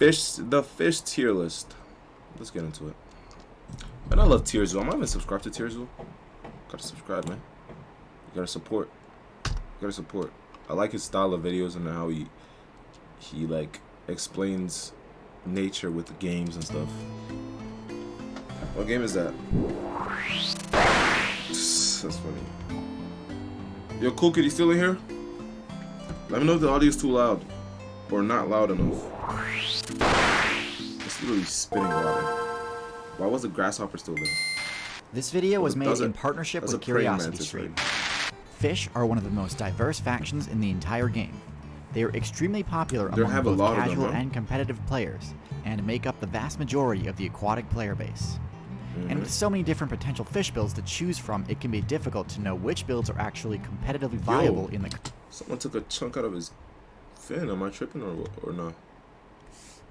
The fish tier list. Let's get into it. And I love TierZoo. I'm not even subscribed to TierZoo. Gotta subscribe, man. You gotta support. You gotta support. I like his style of videos and how he like explains nature with the games and stuff. What game is that? That's funny. Yo, Cool Kid, you still in here? Let me know if the audio's too loud or not loud enough. It's literally spitting water. Why was the grasshopper still there? This video was made in partnership with Curiosity Stream. Right? Fish are one of the most diverse factions in the entire game. They are extremely popular among both casual and competitive players, and make up the vast majority of the aquatic player base. And with so many different potential fish builds to choose from, it can be difficult to know which builds are actually competitively viable in the... Someone took a chunk out of his fin. Am I tripping or not?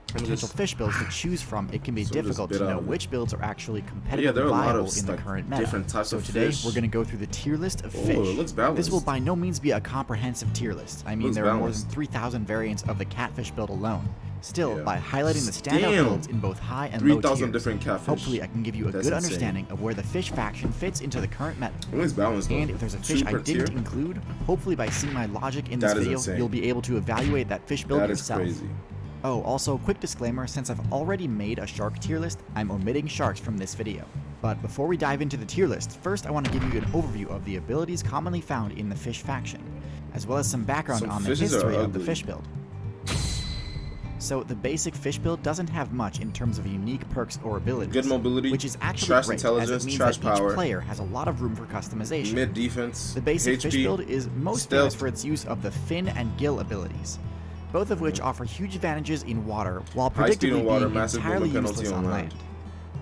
Potential fish builds to choose from, it can be difficult to know which builds are actually competitively viable in the current meta. So today, we're going to go through the tier list of fish. It looks balanced. This will by no means be a comprehensive tier list. I mean, there are more than 3,000 variants of the catfish build alone. Still, by highlighting the standout builds in both high and low tiers, different catfish. hopefully I can give you a good understanding of where the fish faction fits into the current meta. And if there's a fish I didn't include, hopefully by seeing my logic in this video, you'll be able to evaluate that fish build yourself. Crazy. Oh, also, quick disclaimer, since I've already made a shark tier list, I'm omitting sharks from this video. But before we dive into the tier list, first I want to give you an overview of the abilities commonly found in the fish faction, as well as some background on the history of the fish build. So the basic fish build doesn't have much in terms of unique perks or abilities. Good mobility, which is actually trash great, intelligence, as it means trash that power. Each player has a lot of room for customization. Mid defense. The basic HP, fish build is most stealth. famous for its use of the fin and gill abilities, both of which offer huge advantages in water, while predictably being entirely useless on land.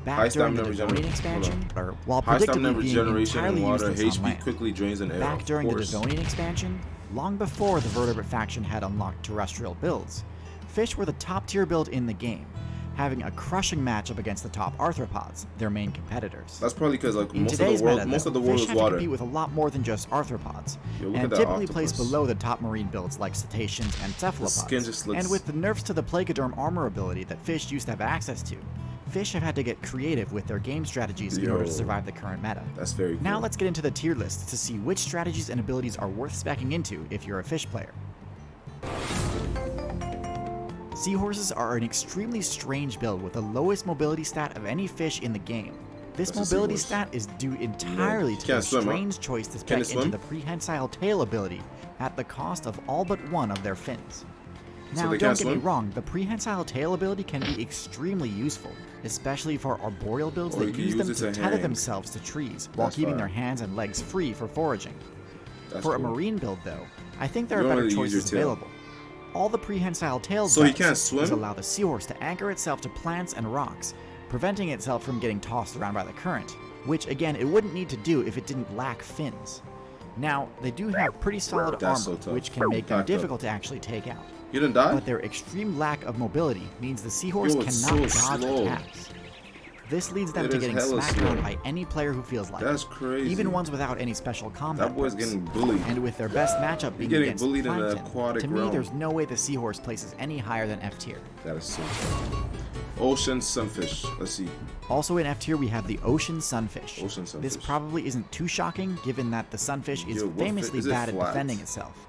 Back during the Devonian expansion, while predictably being entirely useless on land. Quickly drains an arrow. Back during the Devonian expansion, long before the vertebrate faction had unlocked terrestrial builds, fish were the top tier build in the game, having a crushing matchup against the top arthropods, their main competitors. That's probably because like in most of the world fish is water. To compete with a lot more than just arthropods, and typically placed below the top marine builds like cetaceans and cephalopods. And with the nerfs to the Plagiodorm armor ability that fish used to have access to, fish have had to get creative with their game strategies in order to survive the current meta. That's very cool. Now let's get into the tier list to see which strategies and abilities are worth speccing into if you're a fish player. Seahorses are an extremely strange build with the lowest mobility stat of any fish in the game. This mobility stat is due entirely to their strange choice to spec into the prehensile tail ability at the cost of all but one of their fins. Now, don't get me wrong, the prehensile tail ability can be extremely useful, especially for arboreal builds that use them to tether themselves to trees while keeping their hands and legs free for foraging. For a marine build, though, I think there are better choices available. All the prehensile tail does is allow the seahorse to anchor itself to plants and rocks, preventing itself from getting tossed around by the current, which again it wouldn't need to do if it didn't lack fins. Now, they do have pretty solid armor, which can make them difficult to actually take out. You didn't die? But their extreme lack of mobility means the seahorse cannot dodge attacks. This leads them to getting smacked down by any player who feels like it. That's crazy. Even ones without any special combat. That boy's getting bullied. And with their best matchup being against plankton, to me realm. there's no way the seahorse places any higher than F tier. That is so funny. Ocean sunfish. Let's see. Also in F tier we have the ocean sunfish. Ocean sunfish. This probably isn't too shocking given that the sunfish is famously bad at defending itself.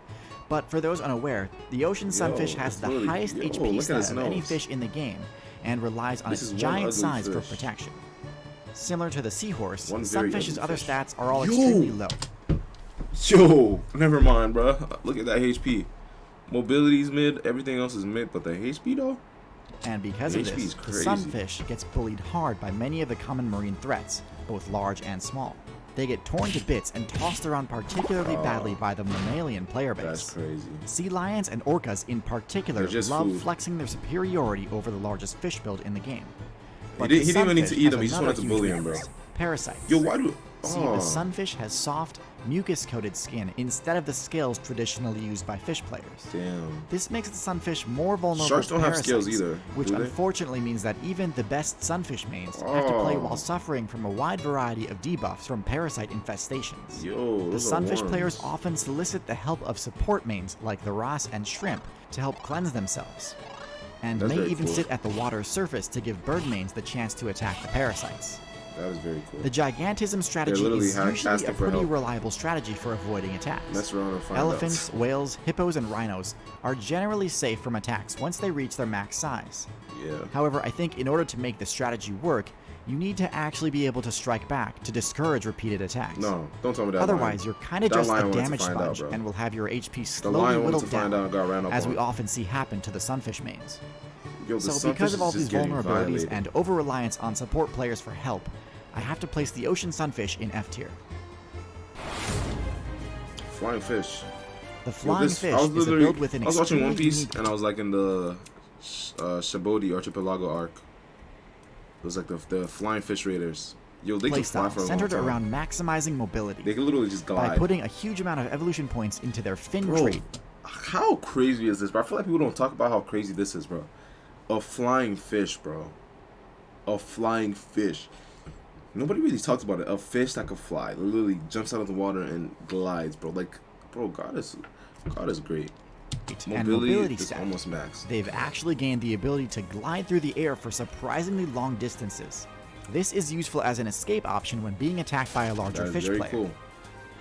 But for those unaware, the ocean sunfish has the highest HP stat of any fish in the game, and relies on its giant size for protection. Similar to the seahorse, sunfish's other stats are all extremely low. Yo, never mind, bro. Look at that HP. Mobility's mid, everything else is mid, but the HP though? And because of this, the sunfish gets bullied hard by many of the common marine threats, both large and small. They get torn to bits and tossed around particularly badly by the mammalian player base. That's crazy. Sea lions and orcas in particular love flexing their superiority over the largest fish build in the game. But he didn't even need to eat them, he just wanted to bully him, bro. Parasites. Yo, why do... See, the sunfish has soft, mucus-coated skin instead of the scales traditionally used by fish players. Damn. This makes the sunfish more vulnerable Sharks to don't have parasites, scales either, which unfortunately means that even the best sunfish mains have to play while suffering from a wide variety of debuffs from parasite infestations. Yo, the sunfish players often solicit the help of support mains like the wrasse and shrimp to help cleanse themselves. and may even sit at the water's surface to give birdmains the chance to attack the parasites. That was very cool. The gigantism strategy is usually a pretty reliable strategy for avoiding attacks. Mess around and find Elephants, whales, hippos, and rhinos are generally safe from attacks once they reach their max size. Yeah. However, I think in order to make the strategy work, you need to actually be able to strike back to discourage repeated attacks. No, don't tell me that. Otherwise, you're kind of just a damage sponge and will have your HP slowly whittled down, as we often see happen to the sunfish mains. So because of all these vulnerabilities and over-reliance on support players for help, I have to place the ocean sunfish in F tier. Flying fish. The flying fish is a build with an I was watching One Piece and I was like in the Shabodi Archipelago arc. It was like the flying fish raiders. Yo, they can fly for a long centered time. around maximizing mobility. They can literally just glide. By putting a huge amount of evolution points into their fin trait. How crazy is this, bro? I feel like people don't talk about how crazy this is, bro. A flying fish, bro. A flying fish. Nobody really talks about it. A fish that can fly, literally jumps out of the water and glides, bro. Like, bro, God is great. Mobility is almost max. They've actually gained the ability to glide through the air for surprisingly long distances. This is useful as an escape option when being attacked by a larger fish player. Cool.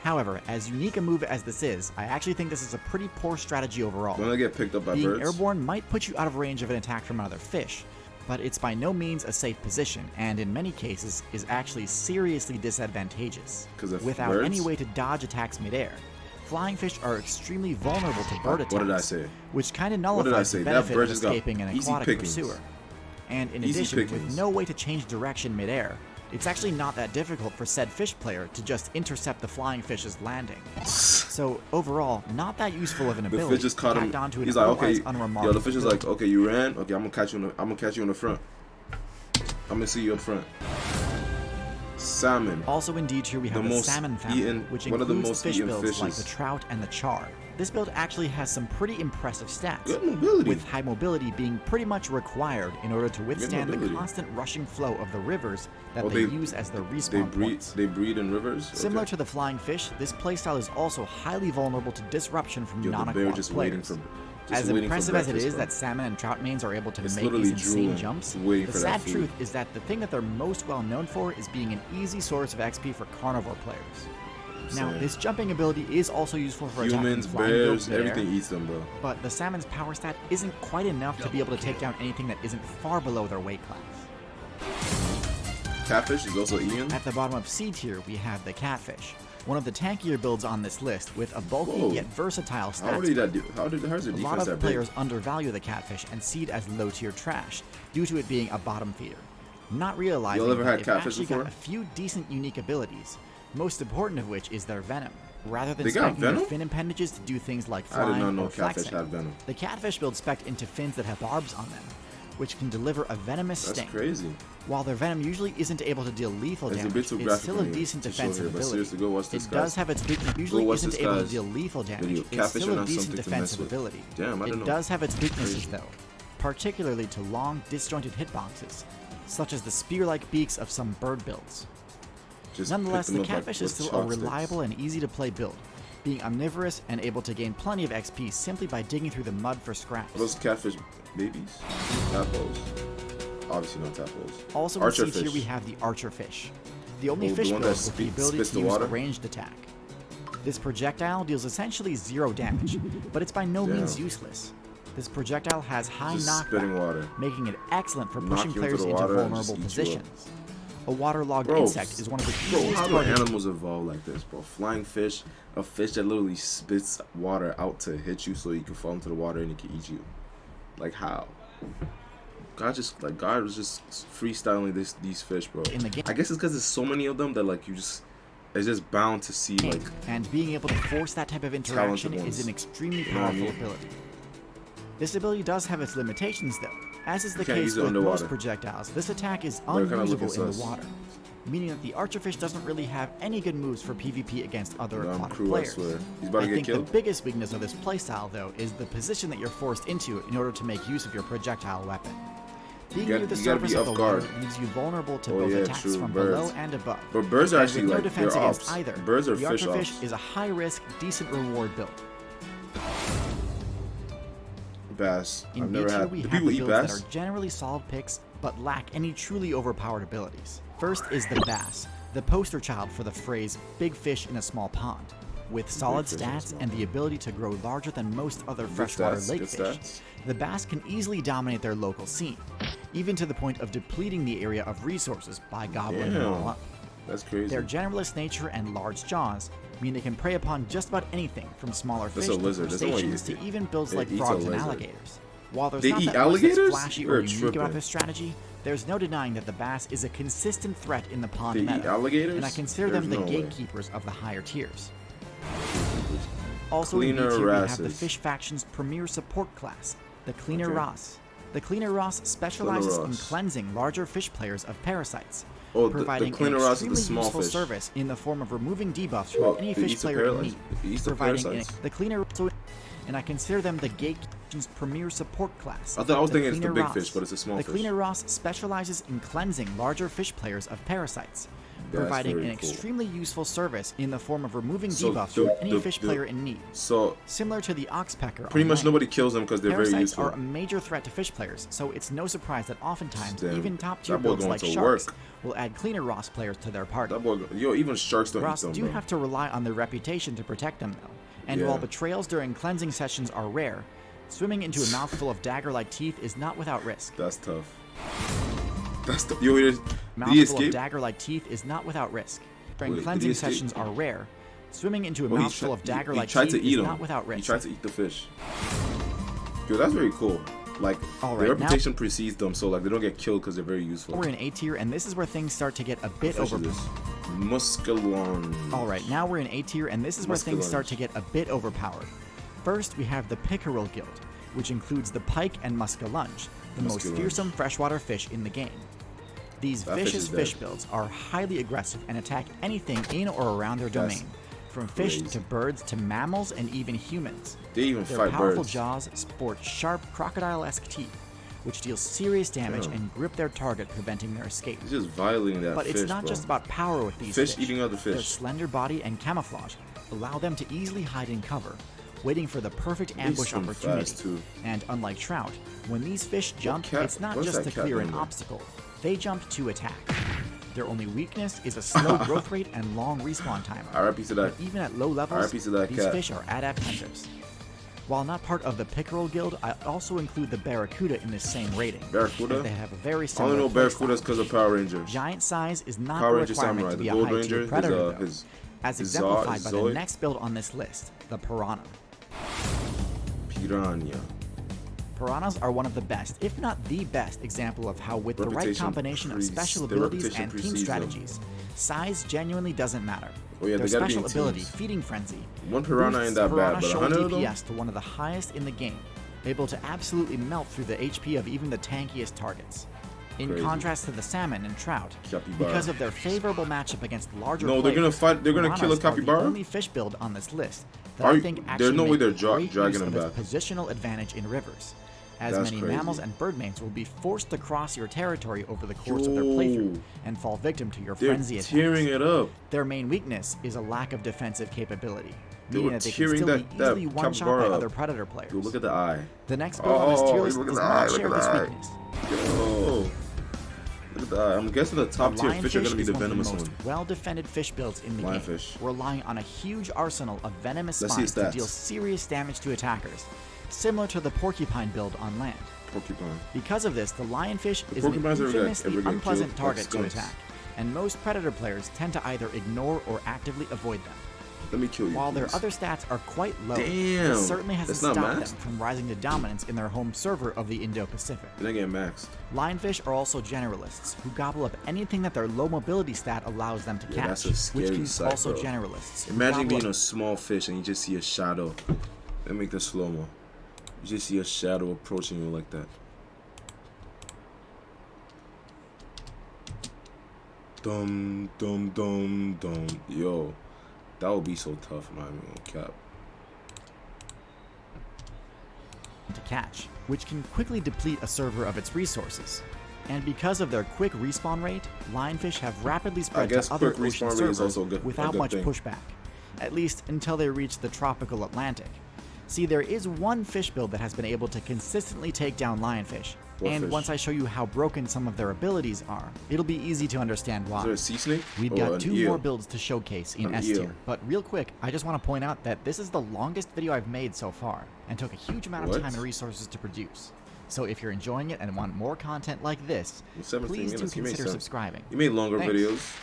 However, as unique a move as this is, I actually think this is a pretty poor strategy overall. When they get picked up by birds, being airborne might put you out of range of an attack from another fish, but it's by no means a safe position, and in many cases is actually seriously disadvantageous. Without any way to dodge attacks midair, flying fish are extremely vulnerable to bird attacks. What did I say? Which kind of nullifies the benefit of escaping an aquatic pursuer. And in addition, with no way to change direction midair, it's actually not that difficult for said fish player to just intercept the flying fish's landing. So overall, not that useful of an ability. The fish just caught him. He's like, okay, yo, the fish is like, okay, you ran. Okay, I'm gonna catch you in the front. I'm gonna see you up front. Salmon. Also in D tier we have the salmon family, which includes fish builds like the trout and the char. This build actually has some pretty impressive stats, good mobility, with high mobility being pretty much required in order to withstand the constant rushing flow of the rivers that they use as their respawn points. They breed in rivers? Similar to the flying fish, this playstyle is also highly vulnerable to disruption from non-aquatic players. As impressive as it is that salmon and trout mains are able to make these insane jumps, the sad truth is that the thing that they're most well known for is being an easy source of XP for carnivore players. Now, this jumping ability is also useful for humans, attacking flying bears, midair, everything eats them, bro. But the salmon's power stat isn't quite enough to be able to take down anything that isn't far below their weight class. Catfish is also eaten. At the bottom of C tier, we have the catfish, one of the tankier builds on this list with a bulky yet versatile stat. How's their defense a lot of players undervalue the catfish and see it as low tier trash due to it being a bottom feeder, not realizing that they've actually got a few decent unique abilities. Most important of which is their venom. Rather than specking their fin appendages to do things like flying or flexing, the catfish build spec into fins that have barbs on them, which can deliver a venomous sting. That's crazy. While their venom usually isn't able to deal lethal damage, it's still a decent defensive ability. It does have its weakness. Usually isn't able to deal lethal damage. It's still a decent defensive ability. It does have its weaknesses though, particularly to long, disjointed hitboxes, such as the spear-like beaks of some bird builds. Nonetheless, the catfish is still a reliable and easy to play build, being omnivorous and able to gain plenty of XP simply by digging through the mud for scraps. Are those catfish babies? Tadpoles. Obviously not tadpoles. Also in C tier we have the archer fish, the only fish build with the ability to use a ranged attack. This projectile deals essentially 0 damage, but it's by no means useless. This projectile has high knockback, making it excellent for pushing players into vulnerable positions. A waterlogged insect is one of the easiest how do animals evolve like this, bro? Flying fish, a fish that literally spits water out to hit you so you can fall into the water and it can eat you. Like how? God was just freestyling these fish, bro. In the game, I guess it's because there's so many of them that like it's just bound to see like. And being able to force that type of interaction is an extremely powerful ability. This ability does have its limitations though. As is the case with most projectiles, this attack is unusable in the water, meaning that the archerfish doesn't really have any good moves for PvP against other aquatic players. I think the biggest weakness of this playstyle, though, is the position that you're forced into in order to make use of your projectile weapon. Being near the surface of the water leaves you vulnerable to both attacks from below and above. But birds are actually no defense against either. Birds are the archerfish is a high-risk, decent reward build. bass. In I've B never tier, had. we Do have people the eat builds bass? that are generally solid picks, but lack any truly overpowered abilities. First is the bass, the poster child for the phrase "big fish in a small pond." With solid fish in a stats small and the ability to grow larger than most other freshwater stats, lake good fish, stats. the bass can easily dominate their local scene, even to the point of depleting the area of resources by gobbling them all Damn. up. That's crazy. Their generalist nature and large jaws mean they can prey upon just about anything from smaller That's fish a to lizard. That's not what crustaceans to even builds it like eats a frogs and lizard. alligators. While there's They not eat that much alligators? that's flashy or You're unique tripping. about this strategy, there's no denying that the bass is a consistent threat in the pond They eat meta, alligators? and I consider There's them the no way. gatekeepers of the higher tiers. Also in B Cleaner tier, we have the Rasses. fish faction's premier support class, the Cleaner Okay. Ross. The Cleaner Ross specializes in Ross. cleansing larger fish players of parasites, Oh, the providing Cleaner an Ross is the extremely small useful fish. service in the form of removing debuffs from Oh, any it fish eats the player in paralytes? need, It eats the providing parasites? the Cleaner, and I consider them the gatekeeper's premier support class. I thought I was thinking it's the Cleaner big Ross. fish, but it's a small The fish. Cleaner Ross specializes in cleansing larger fish players of parasites, That's providing very an cool. extremely useful service in the form of removing So debuffs the- from any the- fish the- player in need. So Similar to the oxpecker pretty on much land, nobody kills them because they're very parasites useful. are a major threat to fish players, so it's no surprise that oftentimes Damn, even top tier that boy builds going like to sharks work. will add Cleaner Ross players to their party. That boy, yo, even sharks don't Ross eat them, do bro. have to rely on their reputation to protect them though, and Yeah. while betrayals during cleansing sessions are rare, swimming into a mouthful of dagger-like teeth is not without risk. That's tough. That's tough. Yo, did he Mouthful of escape? dagger-like teeth is not without risk. During Wait, did he cleansing escape? sessions are rare, swimming into a Oh, he mouthful of he dagger-like tried teeth to eat is him. not without He risk. tried to eat the fish. Yo, that's very cool. Like, All their right, now- reputation precedes them, so like they don't get killed because they're very useful. We're in A tier, and this is where things start to get a bit What fish is over. this? Muscalon. Alright, now we're in A tier, and this is where things start Musculunge. to get a bit overpowered. First, we have the Pickerel Guild, which includes the pike and muscalunge, the most Musculunge. fearsome freshwater fish in the game. These That fish vicious is fish dead. builds are highly aggressive and attack anything in or around their That's domain, from fish crazy. to birds to mammals and even humans. They even Their fight powerful birds. jaws sport sharp crocodile-esque teeth, which deal serious damage Damn. and grip their target, preventing their escape. It's just violating that But fish, it's not bro. just about power with these Fish eating other Their fish. slender body and camouflage allow them to easily hide in cover, waiting for the perfect ambush swim opportunity. fast, too. And unlike trout, when these fish jump, cat- it's not what's just that to cat clear doing an there? obstacle. They jump to attack. Their only weakness is a slow growth rate and long respawn time. R.I.P. to that. But even at low levels, R.I.P. to that these cat. fish are adept hunters. While not part of the Pickerel Guild, I also include the Barracuda in this same rating. Barracuda? as They have a very I similar only know playstyle. Barracudas because of Power Rangers. Giant size is not Power a Ranger requirement Samurai, to the be a Gold high Ranger, tier predator, though, his as his exemplified by the Zoid? next build on this list, the Piranha. Piranha. Piranhas are one of the best, if not the best, example of how with the right Reputation combination of special their abilities reputation and team precedes them. strategies, size genuinely doesn't matter. Oh yeah, Their they gotta be special in ability, teams. Feeding Frenzy, One piranha boosts ain't that bad, Piranha but show 100 of them? DPS to one of the highest in the game, able to absolutely melt through the HP of even the tankiest targets. In Crazy. contrast to the salmon and trout, Capybara. because of their favorable matchup against larger No, they're gonna players, fight. They're gonna kill a piranhas are capybara. the only fish build on this list that Are I you- think there's actually no way make they're great dragging use them of its back. positional advantage in rivers, as That's many crazy. mammals and birdmates will be forced to cross your territory over the course of their Yo. playthrough and fall victim to your They're frenzy attacks. tearing it up. Their main weakness is a lack of defensive capability, They meaning were that they can tearing still that- be that easily one-shot by capybara up. other predator players. Yo, look at the eye. The next build on this tier Oh, list look at does the not eye, look share at this the eye. weakness. Yo. Look at the eye. I'm guessing the top tier fish are Lionfish gonna be is the one of venomous the most one. well-defended fish builds in the Lionfish. game, relying on a huge arsenal of venomous Let's see spines his to stats. deal serious damage to attackers, similar to the porcupine build on land. Porcupine. Because of this, the lionfish is an porcupines ever get infamously killed unpleasant like target to skunks? attack, and most predator players tend to either ignore or actively avoid them. Let me kill you. While their please. other stats are quite low, Damn, this certainly hasn't that's not stopped them maxed? from rising to dominance in their home server of the Indo-Pacific. They're not getting maxed. Lionfish are also generalists, who gobble up anything that their low mobility stat allows them to Yeah, that's catch, a scary which can sight, also bro. generalists. who Imagine gobble being up- a small fish and you just see a shadow. Let me make the slow mo. You just see a shadow approaching you like that. Dum dum dum dum. Yo, that would be so tough, man. I'm gonna cap. to catch, which can quickly deplete a server of its resources. And because of their quick respawn rate, lionfish have rapidly spread guess to other quick ocean respawn rate is servers also a good without much thing. pushback, at least until they reach the tropical Atlantic. See, there is one fish build that has been able to consistently take down lionfish, and fish? once I show you how broken some of their abilities are, it'll be easy to understand why. Is there a sea snake? We've got 2 more builds to showcase in S tier, but real quick, I just want to point out that this is the longest video I've made so far, and took a huge amount of time and resources to produce. So if you're enjoying it and want more content like this, please do consider subscribing. You made longer videos.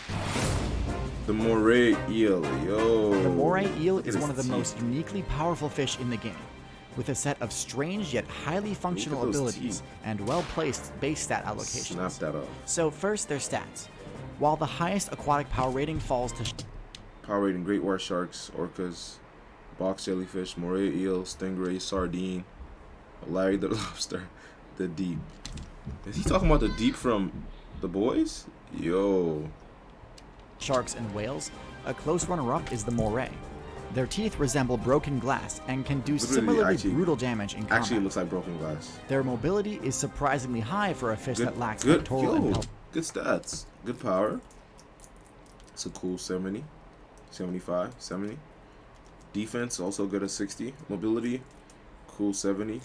The moray eel, yo. The moray eel is one of the most uniquely powerful fish in the game, with a set of strange yet highly functional abilities and well-placed base stat allocations. Snap that up. So first, their stats. While the highest aquatic power rating falls to power rating: great white sharks, orcas, box jellyfish, moray eel, stingray, sardine, Larry the lobster, the deep. Is he talking about the deep from The Boys? Yo. Sharks and whales, a close runner-up is the moray. Their teeth resemble broken glass and can do similarly brutal damage in combat. Actually, it looks like broken glass. Their mobility is surprisingly high for a fish that lacks pectoral and pelvic. Good stats. Good power. It's a cool 70, 75, 70. Defense, also good at 60. Mobility, cool 70.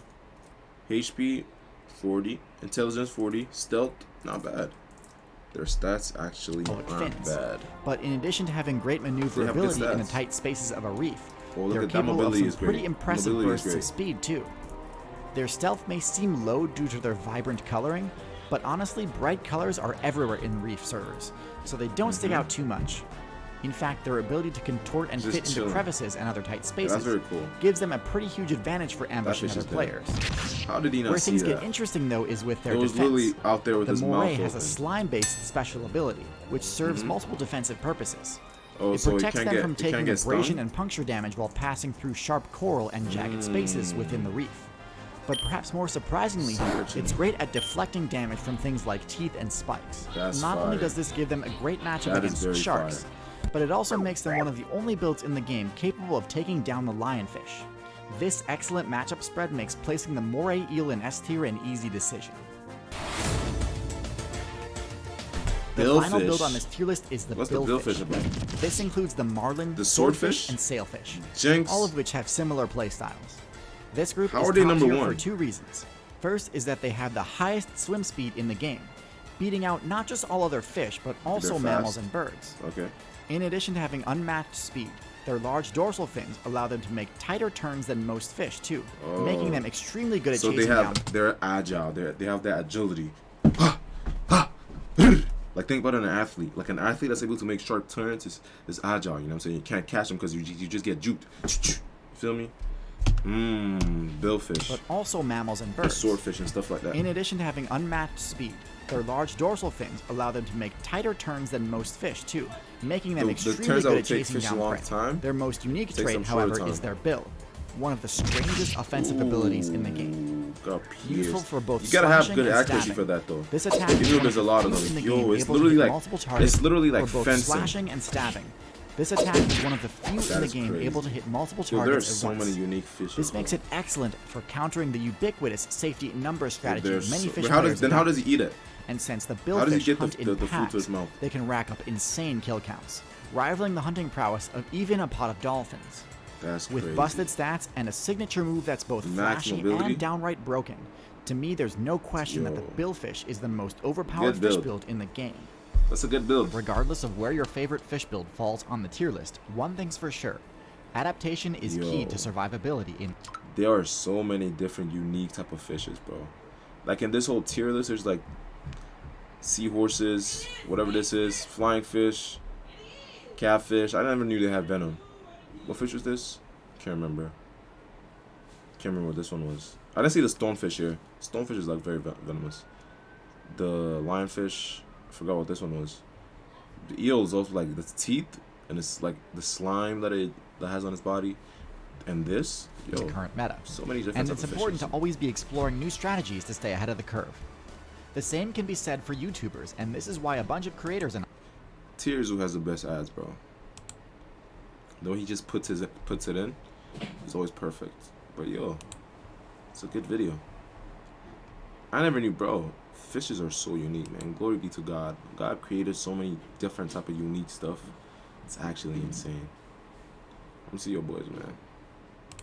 HP, 40. Intelligence, 40. Stealth, not bad. Their stats actually aren't bad. But in addition to having great maneuverability in the tight spaces of a reef, they're at capable of some pretty impressive bursts of speed too. Their stealth may seem low due to their vibrant coloring, but honestly, bright colors are everywhere in reef servers, so they don't stick out too much. In fact, their ability to contort and fit into crevices and other tight spaces gives them a pretty huge advantage for ambushing other players. How did he not see that? Where things get interesting though is with their defense. Literally out there with the his moray mouth has a slime-based special ability, which serves multiple defensive purposes. Oh, it protects them from taking abrasion and puncture damage while passing through sharp coral and jagged spaces within the reef. But perhaps more surprisingly, it's great at deflecting damage from things like teeth and spikes. Not only does this give them a great matchup against sharks, but it also makes them one of the only builds in the game capable of taking down the lionfish. This excellent matchup spread makes placing the moray eel in S tier an easy decision. The final build on this tier list is the billfish. This includes the marlin, the swordfish, and sailfish, all of which have similar playstyles. This group is top tier for 2 reasons. First is that they have the highest swim speed in the game, beating out not just all other fish, but also mammals and birds. In addition to having unmatched speed, their large dorsal fins allow them to make tighter turns than most fish too, making them extremely good at chasing down. So they're agile. They have that agility. Like think about an athlete. Like an athlete that's able to make sharp turns is agile. You know what I'm saying? You can't catch them because you just get juked. You feel me? Billfish. But also mammals and birds. Swordfish and stuff like that. In addition to having unmatched speed, their large dorsal fins allow them to make tighter turns than most fish too, making them extremely good at chasing down prey. Their most unique trait, however, is their bill, one of the strangest offensive abilities in the game. Useful for both you gotta have good accuracy stabbing. for that though. This attack is there's a lot of them. Yo, it's literally like both fencing. Slashing and stabbing. This attack is one of the few in the game able to hit multiple targets at once. Many unique fishes. This makes it excellent for countering the ubiquitous safety in numbers strategy many fish players how does he eat it? And since the billfish hunt in packs, they can rack up insane kill counts, rivaling the hunting prowess of even a pot of dolphins. With busted stats and a signature move that's both flashy and downright broken, to me there's no question that the billfish is the most overpowered fish build in the game. That's a good build. Regardless of where your favorite fish build falls on the tier list, one thing's for sure: adaptation is key to survivability in. There are so many different unique type of fishes, bro. Like in this whole tier list, there's like seahorses, whatever this is, flying fish, catfish. I never knew they had venom. What fish was this? Can't remember. Can't remember what this one was. I didn't see the stonefish here. Stonefish is like very venomous. The lionfish, I forgot what this one was. The eel is also like the teeth, and it's like the slime that has on its body. And this, current meta. So many different and it's important to always be exploring new strategies to stay ahead of the curve. The same can be said for YouTubers, and this is why a bunch of creators and TierZoo has the best ads, bro. The way he just puts it in, it's always perfect. But yo, it's a good video. I never knew, bro. Fishes are so unique, man. Glory be to God. God created so many different type of unique stuff. It's actually insane. Let me see your boys, man.